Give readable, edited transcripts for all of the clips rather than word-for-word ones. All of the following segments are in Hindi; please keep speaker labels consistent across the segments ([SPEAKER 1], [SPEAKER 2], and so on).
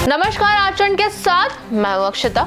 [SPEAKER 1] नमस्कार, आचरण के साथ मैं हूं अक्षता।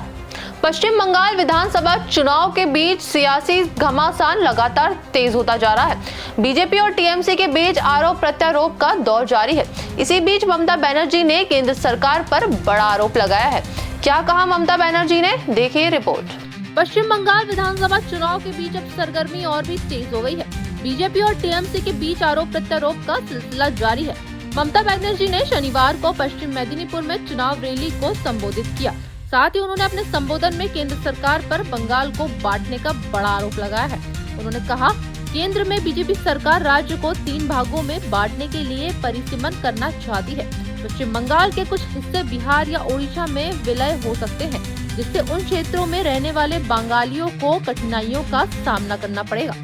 [SPEAKER 1] पश्चिम बंगाल विधानसभा चुनाव के बीच सियासी घमासान लगातार तेज होता जा रहा है। बीजेपी और टीएमसी के बीच आरोप प्रत्यारोप का दौर जारी है। इसी बीच ममता बनर्जी ने केंद्र सरकार पर बड़ा आरोप लगाया है। क्या कहा ममता बनर्जी ने, देखिए रिपोर्ट। पश्चिम बंगाल विधानसभा चुनाव के बीच अब सरगर्मी और भी तेज हो गई है। बीजेपी और टीएमसी के बीच आरोप प्रत्यारोप का सिलसिला जारी है। ममता बनर्जी ने शनिवार को पश्चिम मेदिनीपुर में चुनाव रैली को संबोधित किया। साथ ही उन्होंने अपने संबोधन में केंद्र सरकार पर बंगाल को बांटने का बड़ा आरोप लगाया है। उन्होंने कहा, केंद्र में बीजेपी सरकार राज्य को 3 भागों में बांटने के लिए परिसीमन करना चाहती है। पश्चिम बंगाल के कुछ हिस्से बिहार या ओडिशा में विलय हो सकते हैं, जिससे उन क्षेत्रों में रहने वाले बंगालियों को कठिनाइयों का सामना करना पड़ेगा।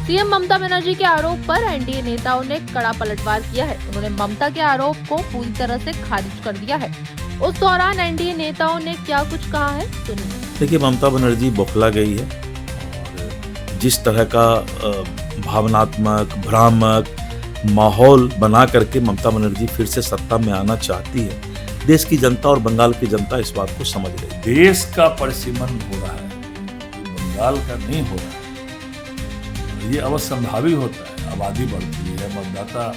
[SPEAKER 1] सीएम ममता बनर्जी के आरोप पर एनडीए नेताओं ने कड़ा पलटवार किया है। उन्होंने ममता के आरोप को पूरी तरह से खारिज कर दिया है। उस दौरान एनडीए नेताओं ने क्या कुछ कहा है, सुनिए।
[SPEAKER 2] देखिए, ममता बनर्जी बौखला गई है और जिस तरह का भावनात्मक भ्रामक माहौल बना करके ममता बनर्जी फिर से सत्ता में आना चाहती है, देश की जनता और बंगाल की जनता इस बात को समझ रही है।
[SPEAKER 3] देश का परिसीमन हो रहा है, बंगाल का नहीं हो रहा है। ये अवसंभावी होता है। आबादी बढ़ती है, मतदाता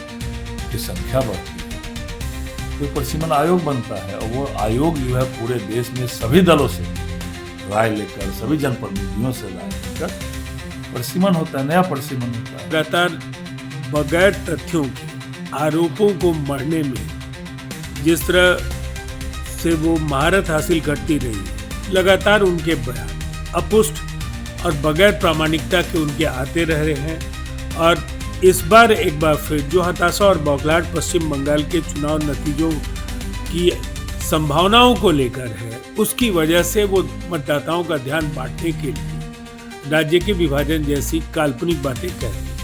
[SPEAKER 3] की संख्या बढ़ती है, तो परिसीमन आयोग बनता है और वो आयोग जो है पूरे देश में सभी दलों से राय लेकर, सभी जनप्रतिनिधियों से राय लेकर परिसीमन होता है, नया परिसीमन होता है।
[SPEAKER 4] लगातार बगैर तथ्यों के आरोपों को मढ़ने में जिस तरह से वो महारत हासिल करती रही, लगातार उनके बयान अपुष्ट और बगैर प्रामाणिकता के उनके आते रह रहे हैं। और इस बार एक बार फिर जो हताशा और बौखलाहट पश्चिम बंगाल के चुनाव नतीजों की संभावनाओं को लेकर है, उसकी वजह से वो मतदाताओं का ध्यान बांटने के लिए राज्य के विभाजन जैसी काल्पनिक बातें कर रही है।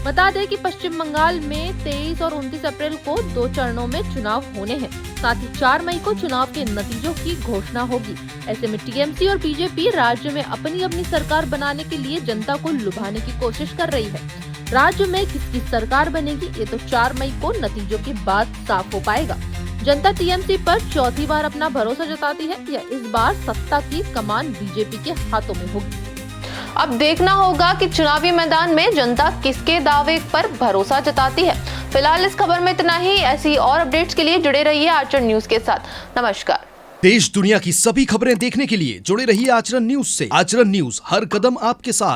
[SPEAKER 1] बता दें कि पश्चिम बंगाल में 23 और 29 अप्रैल को 2 चरणों में चुनाव होने हैं। साथ ही 4 मई को चुनाव के नतीजों की घोषणा होगी। ऐसे में टीएमसी और बीजेपी राज्य में अपनी अपनी सरकार बनाने के लिए जनता को लुभाने की कोशिश कर रही है। राज्य में किसकी सरकार बनेगी, ये तो 4 मई को नतीजों के बाद साफ हो पाएगा। जनता टीएमसी पर चौथी बार अपना भरोसा जताती है या इस बार सत्ता की कमान बीजेपी के हाथों में होगी। अब देखना होगा कि चुनावी मैदान में जनता किसके दावे पर भरोसा जताती है। फिलहाल इस खबर में इतना ही। ऐसी और अपडेट्स के लिए जुड़े रहिए आचरण न्यूज के साथ। नमस्कार।
[SPEAKER 5] देश दुनिया की सभी खबरें देखने के लिए जुड़े रहिए आचरण न्यूज से। आचरण न्यूज, हर कदम आपके साथ।